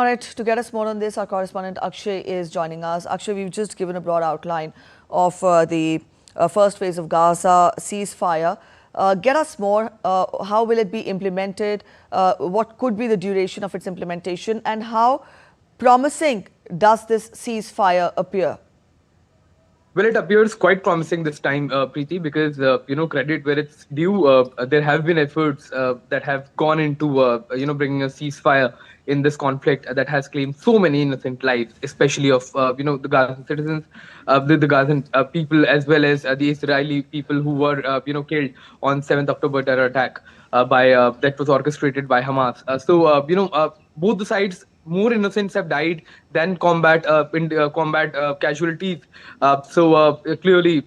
All right, to get us more on this, our correspondent Akshay is joining us. Akshay, we've just given a broad outline of the first phase of Gaza ceasefire. Get us more. How will it be implemented? What could be the duration of its implementation? And how promising does this ceasefire appear? Well, it appears quite promising this time, Preeti, because, credit where it's due. There have been efforts that have gone into, bringing a ceasefire in this conflict that has claimed so many innocent lives, especially of, the Gazan citizens, the Gazan people, as well as the Israeli people who were, killed on 7th October terror attack that was orchestrated by Hamas. Both the sides, more innocents have died than combat casualties. Clearly,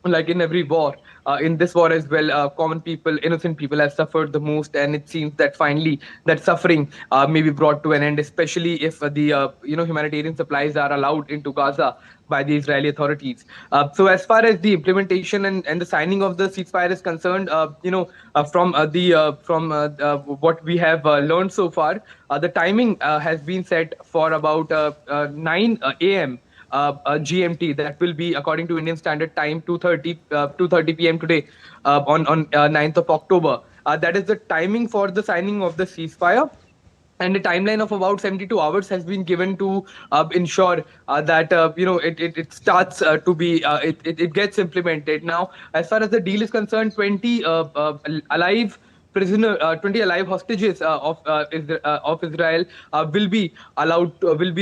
like in every war, in this war as well, common people, innocent people have suffered the most, and it seems that finally that suffering may be brought to an end, especially if the humanitarian supplies are allowed into Gaza by the Israeli authorities. So as far as the implementation and the signing of the ceasefire is concerned, from what we have learned so far, the timing has been set for about 9 a.m. GMT. That will be, according to Indian Standard Time, 2:30 p.m. today, on 9th of October. That is the timing for the signing of the ceasefire. And a timeline of about 72 hours has been given to ensure that it starts to be it gets implemented. Now, as far as the deal is concerned, 20 alive hostages of Israel will be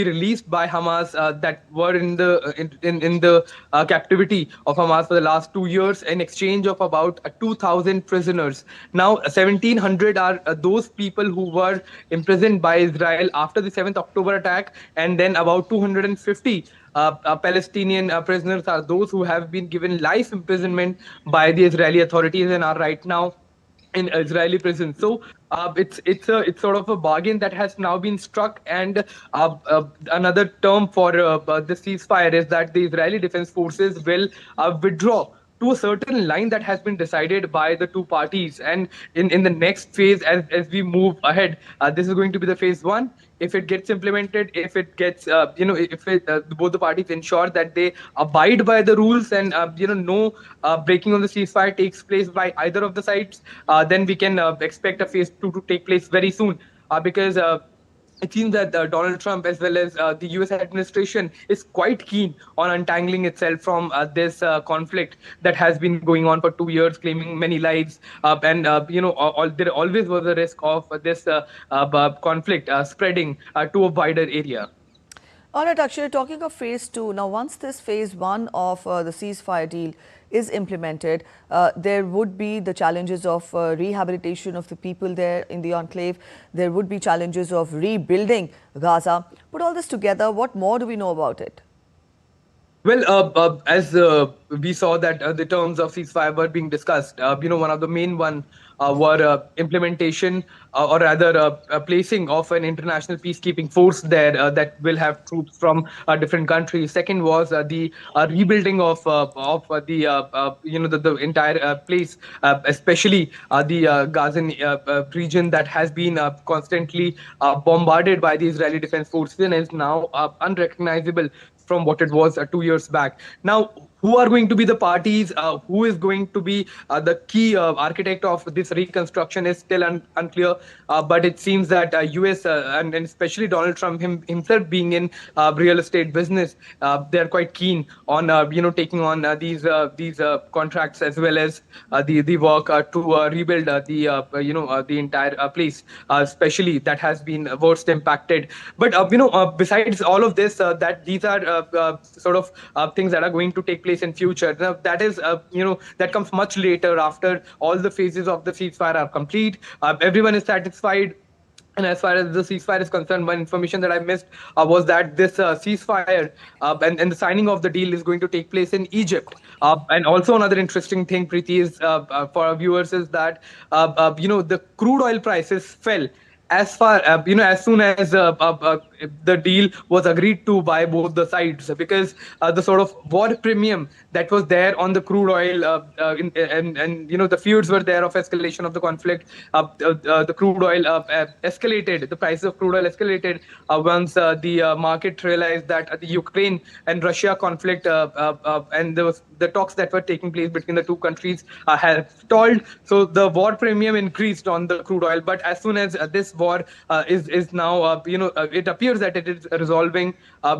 released by Hamas that were in the captivity of Hamas for the last 2 years in exchange of about 2,000 prisoners. Now, 1,700 are those people who were imprisoned by Israel after the 7th October attack, and then about 250 Palestinian prisoners are those who have been given life imprisonment by the Israeli authorities and are right now in Israeli prison. So it's sort of a bargain that has now been struck. And another term for the ceasefire is that the Israeli Defense Forces will withdraw to a certain line that has been decided by the two parties. And in the next phase, as we move ahead, this is going to be the phase one. If it gets implemented, if it gets, both the parties ensure that they abide by the rules and, no breaking of the ceasefire takes place by either of the sides, then we can expect a phase two to take place very soon. Because it seems that Donald Trump, as well as the US administration, is quite keen on untangling itself from this conflict that has been going on for 2 years, claiming many lives. There always was a risk of this conflict spreading to a wider area. All right, Akshay, talking of phase two, now once this phase one of the ceasefire deal is implemented, there would be the challenges of rehabilitation of the people there in the enclave. There would be challenges of rebuilding Gaza. Put all this together, what more do we know about it? Well, as we saw that the terms of ceasefire were being discussed, one of the main one were implementation or rather placing of an international peacekeeping force there that will have troops from different countries. Second was the rebuilding of the entire place, especially the Gazan region that has been constantly bombarded by the Israeli Defense Forces and is now unrecognizable from what it was 2 years back. Now, who are going to be the parties? Who is going to be the key architect of this reconstruction is still unclear. But it seems that US and especially Donald Trump himself being in real estate business, they are quite keen on taking on these contracts as well as the work to rebuild the entire place, especially that has been worst impacted. But besides all of this, that these are sort of things that are going to take place in future. Now, that is, that comes much later after all the phases of the ceasefire are complete. Everyone is satisfied. And as far as the ceasefire is concerned, one information that I missed was that this ceasefire and the signing of the deal is going to take place in Egypt. And also another interesting thing, Preeti, is for our viewers is that, the crude oil prices fell as soon as the deal was agreed to by both the sides, because the sort of war premium that was there on the crude oil, and the fears were there of escalation of the conflict. The crude oil escalated, the price of crude oil escalated once the market realized that the Ukraine and Russia conflict and the talks that were taking place between the two countries have stalled. So the war premium increased on the crude oil. But as soon as this war is now, it appears that it is resolving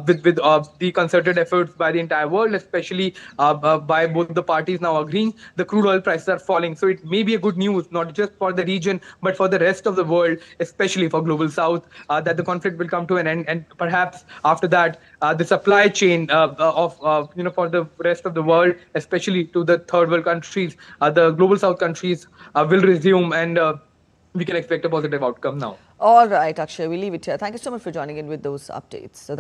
with the concerted efforts by the entire world, especially by both the parties now agreeing, the crude oil prices are falling. So it may be a good news, not just for the region, but for the rest of the world, especially for Global South, that the conflict will come to an end. And perhaps after that, the supply chain for the rest of the world, especially to the third world countries, the Global South countries, will resume, and we can expect a positive outcome now. All right, Akshay, we'll leave it here. Thank you so much for joining in with those updates. So